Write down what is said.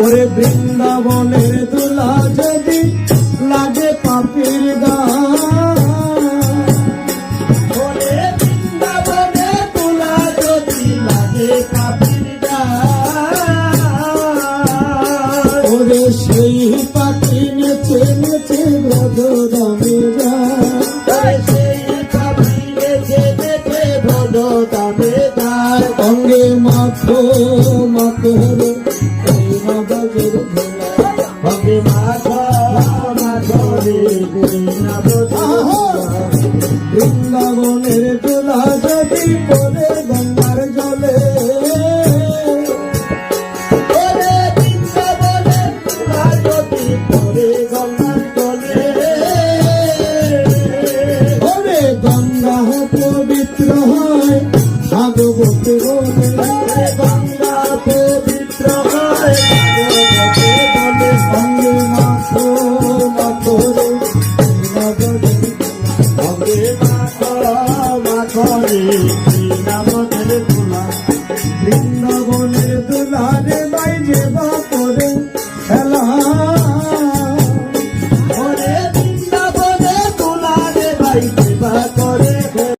ওরে বৃন্দাবনের তুলা যদি লাগে পাপির গান, ওরে বৃন্দাবনের তুলা যদি লাগে পাপির গান, ওরে সেই পাখি নেচে নেচে ব্রজধামে যায়, সেই পাখি নেচে নেচে ব্রজধামে যায়। অঙ্গে মাখো মাখো রে বৃন্দাবনের তুলা যদি পরে গঙ্গার জলে, বৃন্দাবনের তুলা যদি পরে গঙ্গার জলে, ওরে গঙ্গা পবিত্র হয় ভাগবতে বলে, গঙ্গা পবিত্র হয় ভাগবতে